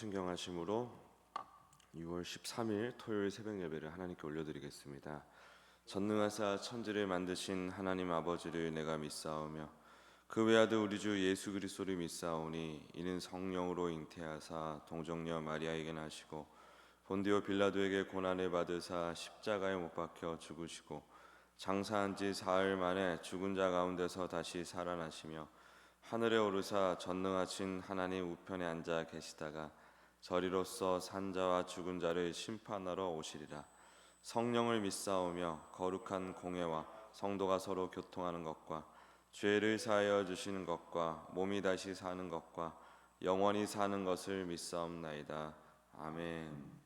신경하심으로 6월 13일 토요일 새벽 예배를 하나님께 올려드리겠습니다. 전능하사 천지를 만드신 하나님 아버지를 내가 믿사오며 그 외아들 우리 주 예수 그리스도를 믿사오니 이는 성령으로 잉태하사 동정녀 마리아에게 나시고 본디오 빌라도에게 고난을 받으사 십자가에 못 박혀 죽으시고 장사한 지 사흘 만에 죽은 자 가운데서 다시 살아나시며 하늘에 오르사 전능하신 하나님 우편에 앉아 계시다가 저리로서 산자와 죽은 자를 심판하러 오시리라. 성령을 믿사오며 거룩한 공회와 성도가 서로 교통하는 것과 죄를 사하여 주시는 것과 몸이 다시 사는 것과 영원히 사는 것을 믿사옵나이다. 아멘.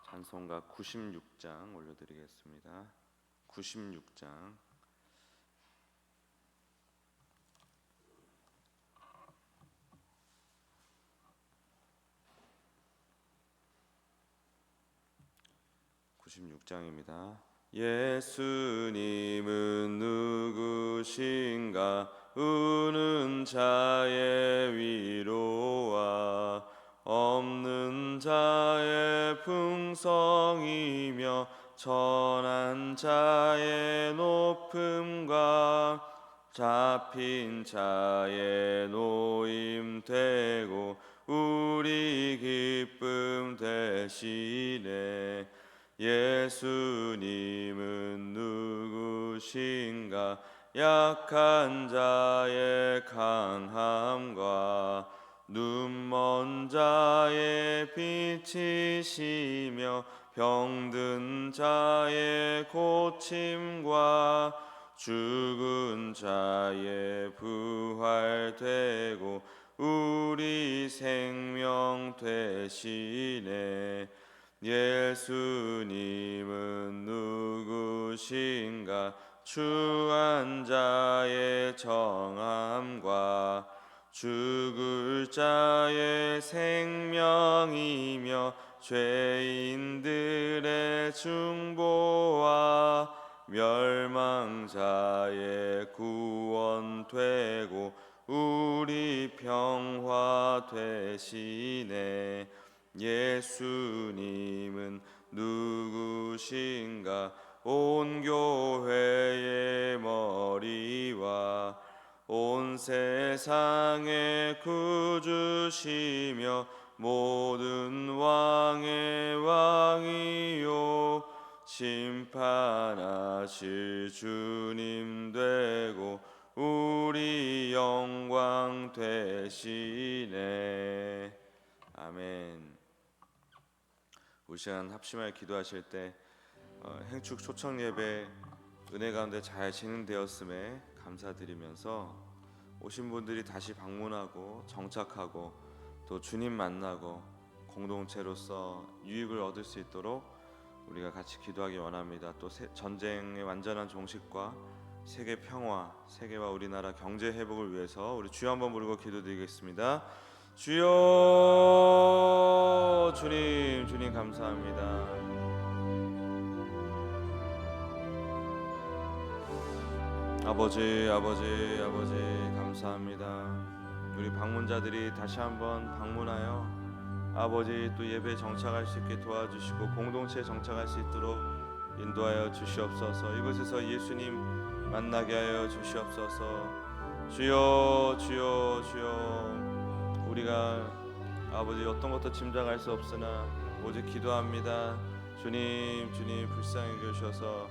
찬송가 96장 올려드리겠습니다. 96장. 예수님은 누구신가? 우는 자의 위로와 없는 자의 풍성이며 천한 자의 높음과 잡힌 자의 노임 되고 우리 기쁨 되시네. 예수님은 누구신가? 약한 자의 강함과 눈먼 자의 빛이시며 병든 자의 고침과 죽은 자의 부활되고 우리 생명 되시네. 예수님은 누구신가? 추한 자의 정함과 죽을 자의 생명이며 죄인들의 중보와 멸망자의 구원되고 우리 평화 되시네. 예수님은 누구신가? 온 교회의 머리와 온 세상의 구주시며 모든 왕의 왕이요 심판하실 주님 되고 우리 영광 되시네. 아멘. 이 시간 합심하여 기도하실 때 행축 초청 예배 은혜 가운데 잘 진행되었음에 감사드리면서 오신 분들이 다시 방문하고 정착하고 또 주님 만나고 공동체로서 유익을 얻을 수 있도록 우리가 같이 기도하기 원합니다. 또 전쟁의 완전한 종식과 세계 평화, 세계와 우리나라 경제 회복을 위해서 우리 주여 한번 부르고 기도드리겠습니다. 주여, 주님 감사합니다. 아버지 감사합니다. 우리 방문자들이 다시 한번 방문하여 아버지 또 예배에 정착할 수 있게 도와주시고 공동체에 정착할 수 있도록 인도하여 주시옵소서. 이곳에서 예수님 만나게 하여 주시옵소서. 주여, 우리가 아버지 어떤 것도 짐작할 수 없으나 오직 기도합니다. 주님 불쌍히 여기셔서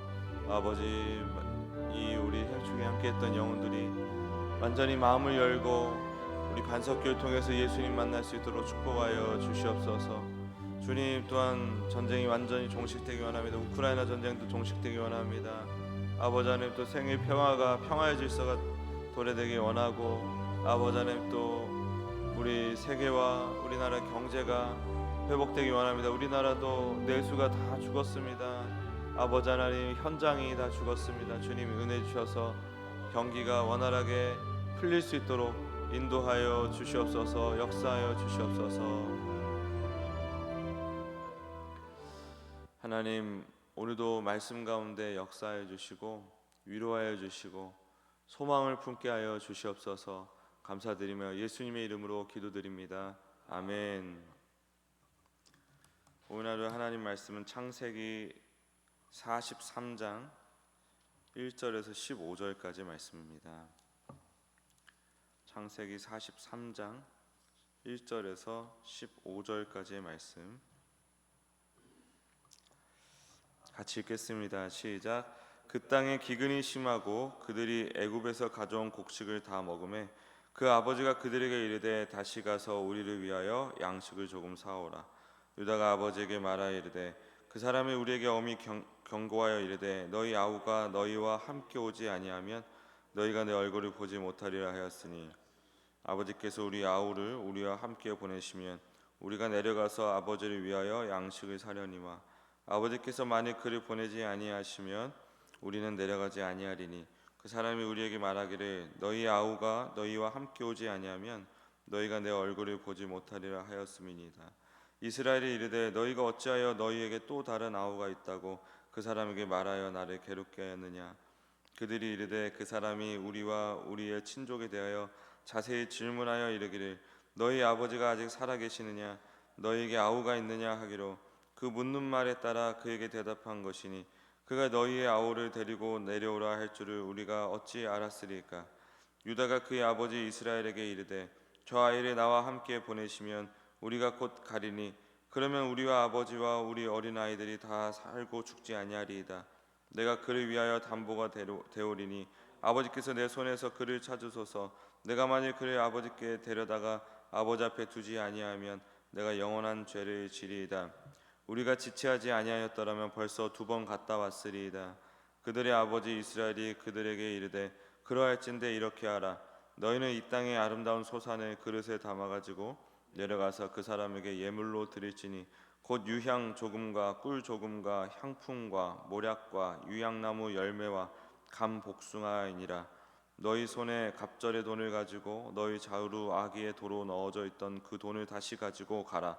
아버지 이 우리 행축에 함께했던 영혼들이 완전히 마음을 열고 우리 반석교를 통해서 예수님 만날 수 있도록 축복하여 주시옵소서. 주님 또한 전쟁이 완전히 종식되기 원합니다. 우크라이나 전쟁도 종식되기 원합니다. 아버지 하나님 또 생일 평화의 질서가 도래되기 원하고 아버지 하나님 또 우리 세계와 우리나라 경제가 회복되기 원합니다. 우리나라도 내수가 다 죽었습니다. 아버지 하나님 현장이 다 죽었습니다. 주님 은혜 주셔서 경기가 원활하게 풀릴 수 있도록 인도하여 주시옵소서. 역사하여 주시옵소서. 하나님 오늘도 말씀 가운데 역사하여 주시고 위로하여 주시고 소망을 품게 하여 주시옵소서. 감사드리며 예수님의 이름으로 기도드립니다. 아멘. 오늘 하루 하나님 말씀은 창세기 43장 1절에서 15절까지 말씀입니다. 창세기 43장 1절에서 15절까지의 말씀 같이 읽겠습니다. 시작. 그 땅에 기근이 심하고 그들이 애굽에서 가져온 곡식을 다 먹음에 그 아버지가 그들에게 이르되 다시 가서 우리를 위하여 양식을 조금 사오라. 유다가 아버지에게 말하여 이르되 그 사람이 우리에게 엄히 경고하여 이르되 너희 아우가 너희와 함께 오지 아니하면 너희가 내 얼굴을 보지 못하리라 하였으니 아버지께서 우리 아우를 우리와 함께 보내시면 우리가 내려가서 아버지를 위하여 양식을 사려니와 아버지께서 만일 그를 보내지 아니하시면 우리는 내려가지 아니하리니 그 사람이 우리에게 말하기를 너희 아우가 너희와 함께 오지 아니하면 너희가 내 얼굴을 보지 못하리라 하였음이니이다. 이스라엘이 이르되 너희가 어찌하여 너희에게 또 다른 아우가 있다고 그 사람에게 말하여 나를 괴롭게 하였느냐. 그들이 이르되 그 사람이 우리와 우리의 친족에 대하여 자세히 질문하여 이르기를 너희 아버지가 아직 살아 계시느냐 너희에게 아우가 있느냐 하기로 그 묻는 말에 따라 그에게 대답한 것이니 그가 너희의 아우를 데리고 내려오라 할 줄을 우리가 어찌 알았으리까. 유다가 그의 아버지 이스라엘에게 이르되 저 아이를 나와 함께 보내시면 우리가 곧 가리니 그러면 우리와 아버지와 우리 어린 아이들이 다 살고 죽지 아니하리이다. 내가 그를 위하여 담보가 되오리니 아버지께서 내 손에서 그를 찾으소서. 내가 만일 그를 아버지께 데려다가 아버지 앞에 두지 아니하면 내가 영원한 죄를 지리이다. 우리가 지체하지 아니하였더라면 벌써 2번 갔다 왔으리이다. 그들의 아버지 이스라엘이 그들에게 이르되 그러할진대 이렇게 하라. 너희는 이 땅의 아름다운 소산을 그릇에 담아가지고 내려가서 그 사람에게 예물로 드릴지니 곧 유향 조금과 꿀 조금과 향품과 모략과 유향나무 열매와 감 복숭아이니라. 너희 손에 갑절의 돈을 가지고 너희 좌우로 아기의 도로 넣어져 있던 그 돈을 다시 가지고 가라.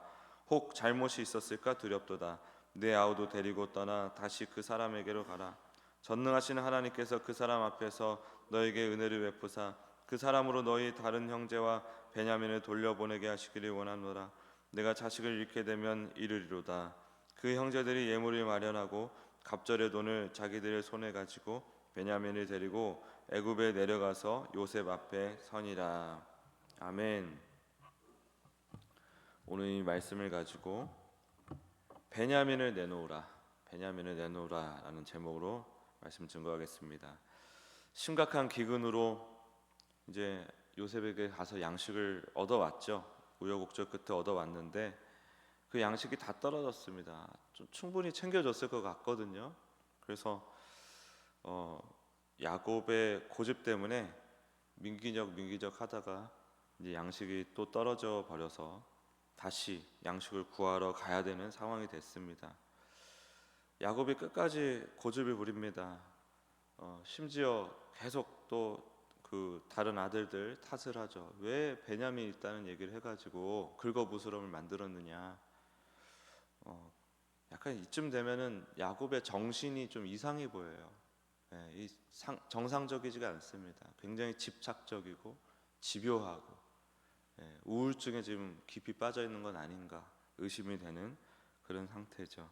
혹 잘못이 있었을까 두렵도다. 내 아우도 데리고 떠나 다시 그 사람에게로 가라. 전능하신 하나님께서 그 사람 앞에서 너에게 은혜를 베푸사 그 사람으로 너희 다른 형제와 베냐민을 돌려보내게 하시기를 원하노라. 내가 자식을 잃게 되면 이르리로다. 그 형제들이 예물을 마련하고 갑절의 돈을 자기들의 손에 가지고 베냐민을 데리고 애굽에 내려가서 요셉 앞에 서니라. 아멘. 오늘 이 말씀을 가지고 베냐민을 내놓으라, 베냐민을 내놓으라라는 제목으로 말씀 증거하겠습니다. 심각한 기근으로 이제 요셉에게 가서 양식을 얻어왔죠. 우여곡절 끝에 얻어왔는데 그 양식이 다 떨어졌습니다. 좀 충분히 챙겨줬을 것 같거든요. 그래서 야곱의 고집 때문에 민기적 하다가 이제 양식이 또 떨어져 버려서 다시 양식을 구하러 가야 되는 상황이 됐습니다. 야곱이 끝까지 고집을 부립니다. 심지어 계속 또 그 다른 아들들 탓을 하죠. 왜 베냐민이 있다는 얘기를 해가지고 긁어부스럼을 만들었느냐. 약간 이쯤 되면은 야곱의 정신이 좀 이상해 보여요. 정상적이지가 않습니다. 굉장히 집착적이고 집요하고 우울증에 지금 깊이 빠져 있는 건 아닌가 의심이 되는 그런 상태죠.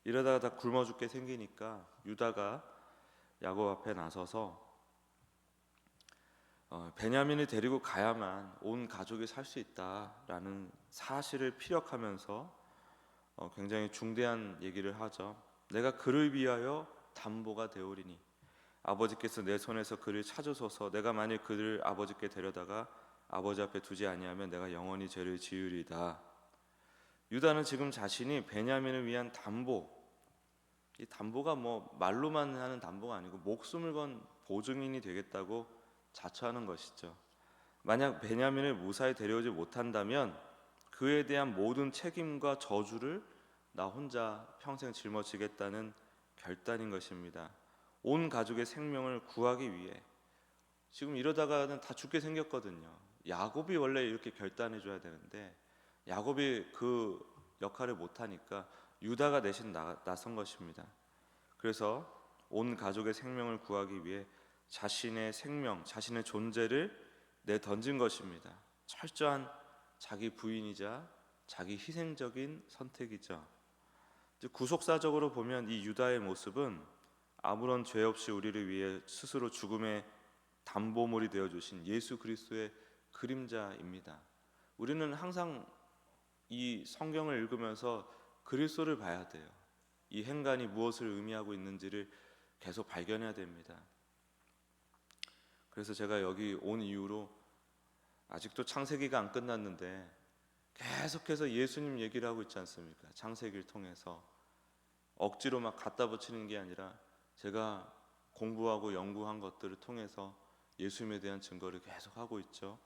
이러다가 다 굶어 죽게 생기니까 유다가 야곱 앞에 나서서 베냐민을 데리고 가야만 온 가족이 살 수 있다라는 사실을 피력하면서 굉장히 중대한 얘기를 하죠. 내가 그를 위하여 담보가 되오리니 아버지께서 내 손에서 그를 찾으소서. 내가 만일 그를 아버지께 데려다가 아버지 앞에 두지 아니하면 내가 영원히 죄를 지으리다. 유다는 지금 자신이 베냐민을 위한 담보, 이 담보가 뭐 말로만 하는 담보가 아니고 목숨을 건 보증인이 되겠다고 자처하는 것이죠. 만약 베냐민을 무사히 데려오지 못한다면 그에 대한 모든 책임과 저주를 나 혼자 평생 짊어지겠다는 결단인 것입니다. 온 가족의 생명을 구하기 위해. 지금 이러다가는 다 죽게 생겼거든요. 야곱이 원래 이렇게 결단해 줘야 되는데 야곱이 그 역할을 못하니까 유다가 대신 나선 것입니다. 그래서 온 가족의 생명을 구하기 위해 자신의 생명, 자신의 존재를 내던진 것입니다. 철저한 자기 부인이자 자기 희생적인 선택이죠. 이제 구속사적으로 보면 이 유다의 모습은 아무런 죄 없이 우리를 위해 스스로 죽음의 담보물이 되어 주신 예수 그리스도의 그림자입니다. 우리는 항상 이 성경을 읽으면서 그리스도를 봐야 돼요. 이 행간이 무엇을 의미하고 있는지를 계속 발견해야 됩니다. 그래서 제가 여기 온 이후로 아직도 창세기가 안 끝났는데 계속해서 예수님 얘기를 하고 있지 않습니까? 창세기를 통해서 억지로 막 갖다 붙이는 게 아니라 제가 공부하고 연구한 것들을 통해서 예수님에 대한 증거를 계속 하고 있죠.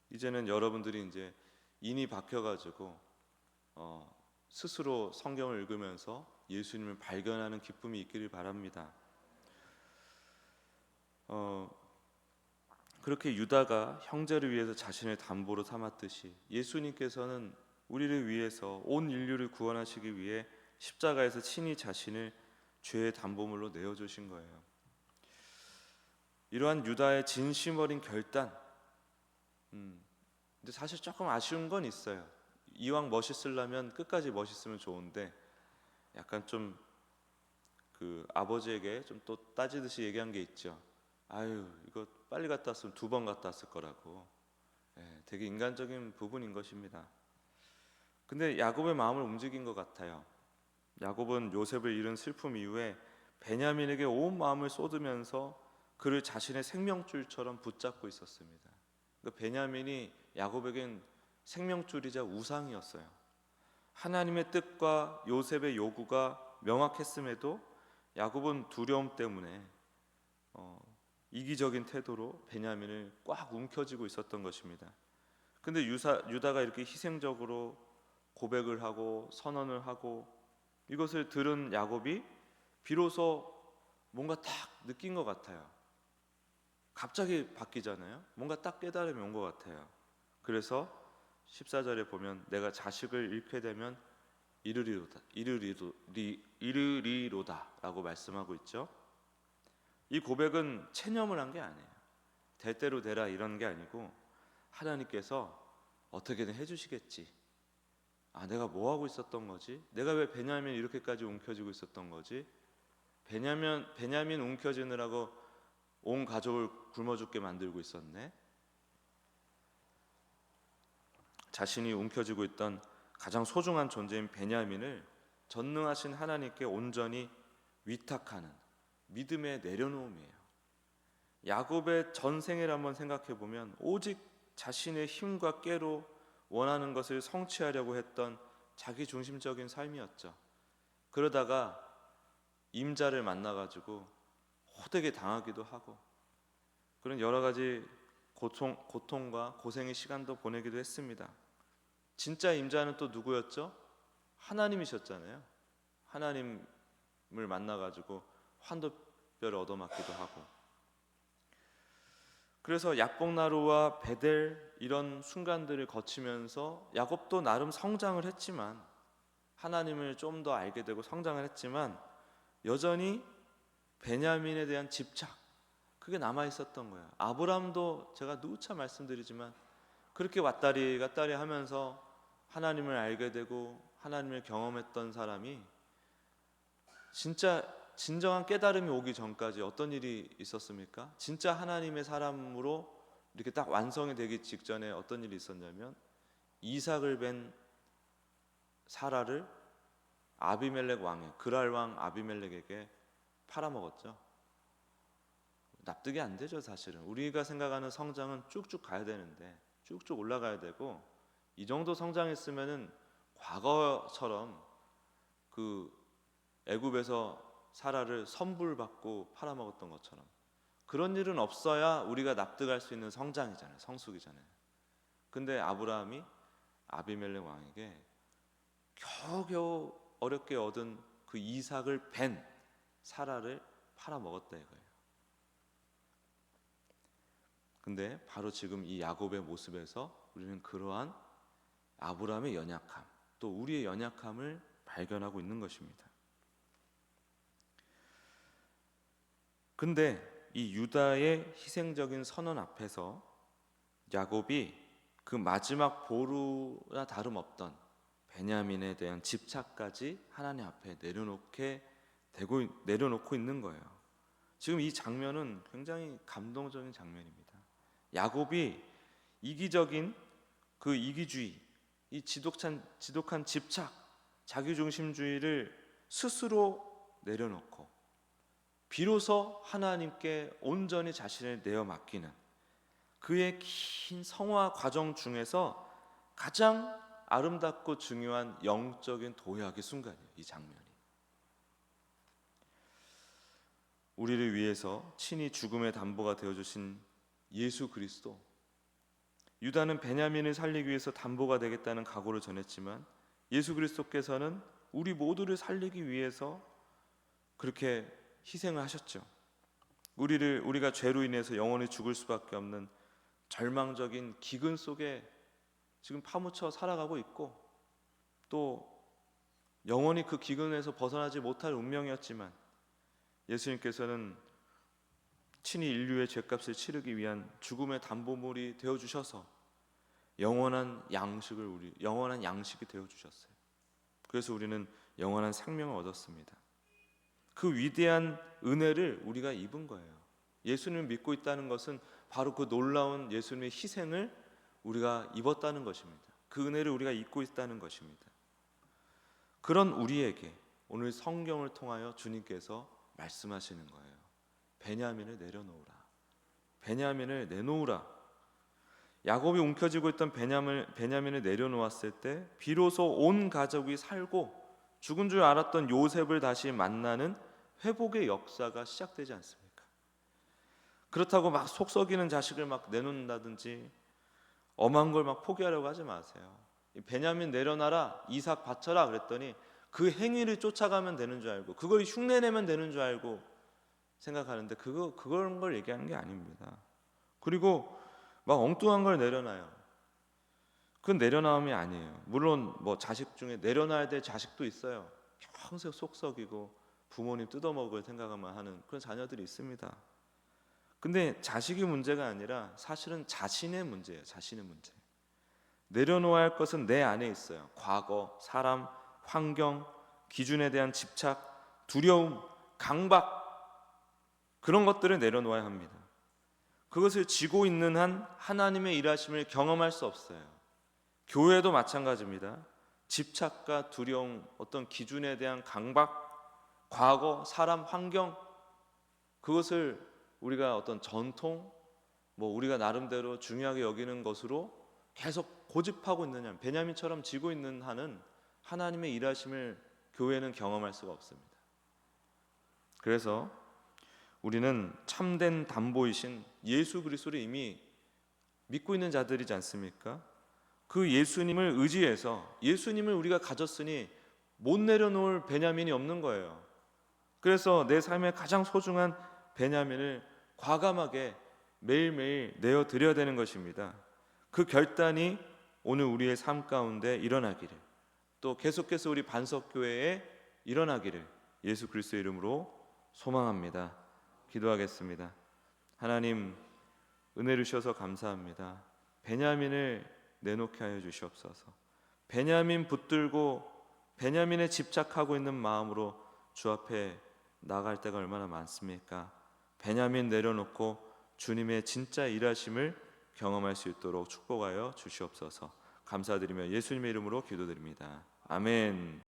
이제는 여러분들이 이제 인이 박혀가지고 스스로 성경을 읽으면서 예수님을 발견하는 기쁨이 있기를 바랍니다. 그렇게 유다가 형제를 위해서 자신을 담보로 삼았듯이 예수님께서는 우리를 위해서 온 인류를 구원하시기 위해 십자가에서 친히 자신을 죄의 담보물로 내어주신 거예요. 이러한 유다의 진심 어린 결단, 근데 사실 조금 아쉬운 건 있어요. 이왕 멋있으려면 끝까지 멋있으면 좋은데 약간 좀 그 아버지에게 좀 또 따지듯이 얘기한 게 있죠. 아유, 이거 빨리 갔다 왔으면 2번 갔다 왔을 거라고. 되게 인간적인 부분인 것입니다. 근데 야곱의 마음을 움직인 것 같아요. 야곱은 요셉을 잃은 슬픔 이후에 베냐민에게 온 마음을 쏟으면서 그를 자신의 생명줄처럼 붙잡고 있었습니다. 그러니까 베냐민이 야곱에겐 생명줄이자 우상이었어요. 하나님의 뜻과 요셉의 요구가 명확했음에도 야곱은 두려움 때문에 이기적인 태도로 베냐민을 꽉 움켜쥐고 있었던 것입니다. 근데 유다가 이렇게 희생적으로 고백을 하고 선언을 하고 이것을 들은 야곱이 비로소 뭔가 딱 느낀 것 같아요. 갑자기 바뀌잖아요. 뭔가 딱 깨달음이 온 것 같아요. 그래서 14절에 보면 내가 자식을 잃게 되면 이르리로다 라고 말씀하고 있죠. 이 고백은 체념을 한 게 아니에요. 대대로 되라 이런 게 아니고 하나님께서 어떻게든 해주시겠지. 내가 뭐 하고 있었던 거지? 내가 왜 베냐민 이렇게까지 움켜쥐고 있었던 거지? 베냐민 움켜쥐느라고 온 가족을 굶어 죽게 만들고 있었네. 자신이 움켜쥐고 있던 가장 소중한 존재인 베냐민을 전능하신 하나님께 온전히 위탁하는 믿음의 내려놓음이에요. 야곱의 전생을 한번 생각해 보면 오직 자신의 힘과 꾀로 원하는 것을 성취하려고 했던 자기 중심적인 삶이었죠. 그러다가 임자를 만나가지고 호되게 당하기도 하고 그런 여러 가지 고통과 고생의 시간도 보내기도 했습니다. 진짜 임자는 또 누구였죠? 하나님이셨잖아요. 하나님을 만나가지고 환도뼈를 얻어맞기도 하고. 그래서 야복나루와 베델 이런 순간들을 거치면서 야곱도 나름 성장을 했지만 하나님을 좀 더 알게 되고 성장을 했지만 여전히 베냐민에 대한 집착 그게 남아 있었던 거예요. 아브라함도 제가 누차 말씀드리지만 그렇게 왔다리 갔다리 하면서 하나님을 알게 되고 하나님을 경험했던 사람이 진짜 진정한 깨달음이 오기 전까지 어떤 일이 있었습니까? 진짜 하나님의 사람으로 이렇게 딱 완성이 되기 직전에 어떤 일이 있었냐면 이삭을 뵌 사라를 아비멜렉 왕의 그랄 왕 아비멜렉에게 팔아먹었죠. 납득이 안 되죠. 사실은 우리가 생각하는 성장은 쭉쭉 가야 되는데 쭉쭉 올라가야 되고 이 정도 성장했으면은 과거처럼 그 애굽에서 사라를 선불받고 팔아먹었던 것처럼 그런 일은 없어야 우리가 납득할 수 있는 성장이잖아요. 성숙이잖아요. 근데 아브라함이 아비멜렉 왕에게 겨우겨우 어렵게 얻은 그 이삭을 벤 사라를 팔아먹었다 이거예요. 근데 바로 지금 이 야곱의 모습에서 우리는 그러한 아브라함의 연약함 또 우리의 연약함을 발견하고 있는 것입니다. 근데 이 유다의 희생적인 선언 앞에서 야곱이 그 마지막 보루나 다름없던 베냐민에 대한 집착까지 하나님 앞에 내려놓고 있는 거예요. 지금 이 장면은 굉장히 감동적인 장면입니다. 야곱이 이기적인 그 이기주의, 이 지독한 집착, 자기중심주의를 스스로 내려놓고 비로소 하나님께 온전히 자신을 내어 맡기는 그의 긴 성화 과정 중에서 가장 아름답고 중요한 영적인 도약의 순간이에요. 이 장면이 우리를 위해서 친히 죽음의 담보가 되어주신 예수 그리스도. 유다는 베냐민을 살리기 위해서 담보가 되겠다는 각오를 전했지만 예수 그리스도께서는 우리 모두를 살리기 위해서 그렇게 희생을 하셨죠. 우리가 죄로 인해서 영원히 죽을 수밖에 없는 절망적인 기근 속에 지금 파묻혀 살아가고 있고, 또 영원히 그 기근에서 벗어나지 못할 운명이었지만 예수님께서는 친히 인류의 죄값을 치르기 위한 죽음의 담보물이 되어 주셔서 영원한 양식이 되어 주셨어요. 그래서 우리는 영원한 생명을 얻었습니다. 그 위대한 은혜를 우리가 입은 거예요. 예수님을 믿고 있다는 것은 바로 그 놀라운 예수님의 희생을 우리가 입었다는 것입니다. 그 은혜를 우리가 입고 있다는 것입니다. 그런 우리에게 오늘 성경을 통하여 주님께서 말씀하시는 거예요. 베냐민을 내려놓으라. 베냐민을 내놓으라. 야곱이 움켜쥐고 있던 베냐민을 내려놓았을 때 비로소 온 가족이 살고 죽은 줄 알았던 요셉을 다시 만나는 회복의 역사가 시작되지 않습니까? 그렇다고 막 속썩이는 자식을 막 내놓는다든지 엄한 걸 막 포기하려고 하지 마세요. 베냐민 내려놔라, 이삭 바쳐라 그랬더니 그 행위를 쫓아가면 되는 줄 알고 그걸 흉내내면 되는 줄 알고 생각하는데 그런 걸 얘기하는 게 아닙니다. 그리고 막 엉뚱한 걸 내려놔요. 그건 내려놓음이 아니에요. 물론 뭐 자식 중에 내려놔야 될 자식도 있어요. 평생 속썩이고 부모님 뜯어먹을 생각만 하는 그런 자녀들이 있습니다. 근데 자식이 문제가 아니라 사실은 자신의 문제예요. 자신의 문제. 내려놓아야 할 것은 내 안에 있어요. 과거, 사람, 환경, 기준에 대한 집착, 두려움, 강박, 그런 것들을 내려놓아야 합니다. 그것을 지고 있는 한 하나님의 일하심을 경험할 수 없어요. 교회도 마찬가지입니다. 집착과 두려움, 어떤 기준에 대한 강박, 과거, 사람, 환경, 그것을 우리가 어떤 전통, 우리가 나름대로 중요하게 여기는 것으로 계속 고집하고 있느냐, 베냐민처럼 지고 있는 한은 하나님의 일하심을 교회는 경험할 수가 없습니다. 그래서 우리는 참된 담보이신 예수 그리스도를 이미 믿고 있는 자들이지 않습니까? 그 예수님을 의지해서 예수님을 우리가 가졌으니 못 내려놓을 베냐민이 없는 거예요. 그래서 내 삶의 가장 소중한 베냐민을 과감하게 매일매일 내어드려야 되는 것입니다. 그 결단이 오늘 우리의 삶 가운데 일어나기를, 또 계속해서 우리 반석교회에 일어나기를 예수 그리스도의 이름으로 소망합니다. 기도하겠습니다. 하나님, 은혜를 주셔서 감사합니다. 베냐민을 내놓게 하여 주시옵소서. 베냐민 붙들고 베냐민에 집착하고 있는 마음으로 주 앞에 나갈 때가 얼마나 많습니까? 베냐민 내려놓고 주님의 진짜 일하심을 경험할 수 있도록 축복하여 주시옵소서. 감사드리며 예수님의 이름으로 기도드립니다. 아멘.